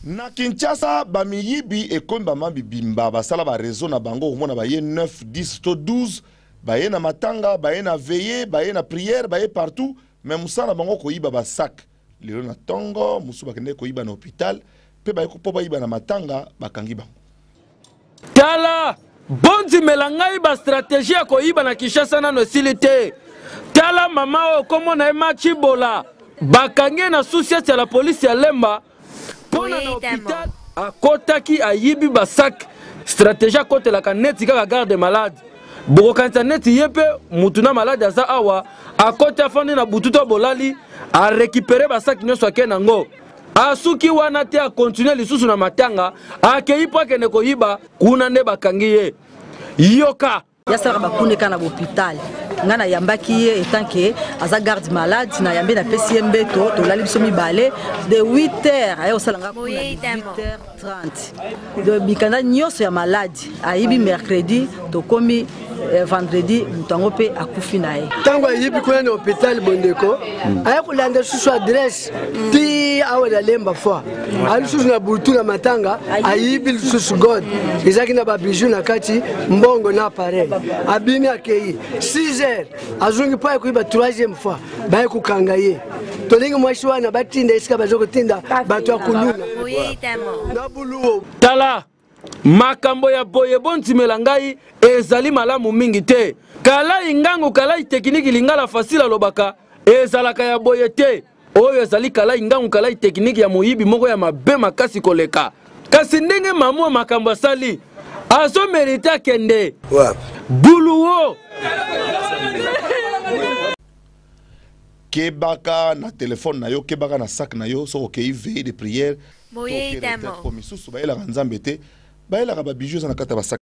Na Kinshasa bamiyibi ekomba mabibimba basala ba réseau na bango omona ba ye 9 10 to 12 ba ye na matanga ba ye na veillée ba ye na prière ba ye partout même musala bango ko yiba ba sac lelo na tongo musu bakende ko yiba na hôpital pe ba ko ba yiba na matanga bakangi bango tala bonzi melangai ba stratégie ko yiba na Kinshasa na no silité tala mama o komo na machi bola bakangi na souciance ya la police ya Lemba pona na hôpital akotaki ayibi ba sac stratégie kote la kaneti kaka garde malade boko kanisa neti yepe mutuna malade aza awa akota afandi na bututo bolali a récupérer ba sac nyonso akenango asuki wana te a continuer lisusu na matanga akei po akende koyiba kuna nde bakangi ye yoka yasala bakune kana hôpital ngana yambaki ye etant que aza garde malade na yambe na pesi mbeto to lali biso mibale de 8h ayo salanga kuna 8h30 de bikana nyoso ya malade ayibi mercredi to komi vendredi mutango pe akufi na ye tango ayibi kuna na hôpital bondeko aya kulanda susu adresse ti awala Lemba fois ali susu na butu na matanga ayibi susu god ezaki na ba bijou na kati mbongo na appareil abimi akei 6h azungi pa kuiba 3e fois baye kukanga ye tolingi mwashi wana batinda esika bazoko tinda bato akuluna na buluo tala makambo ya boye bonti melangai ezali malamu mingi te kala ingangu kala technique lingala facile lobaka ezalaka ya boye te oyo ezali kala ingangu kala technique ya moyibi moko ya mabe makasi koleka kasi ndenge mamu makambo sali azo merita kende buluo kebaka na téléphone na yo kebaka na sac na yo soko ke veille de prière moye tamo ko misusu ba ela nzambe te ba ela ba bijou na kata ba sac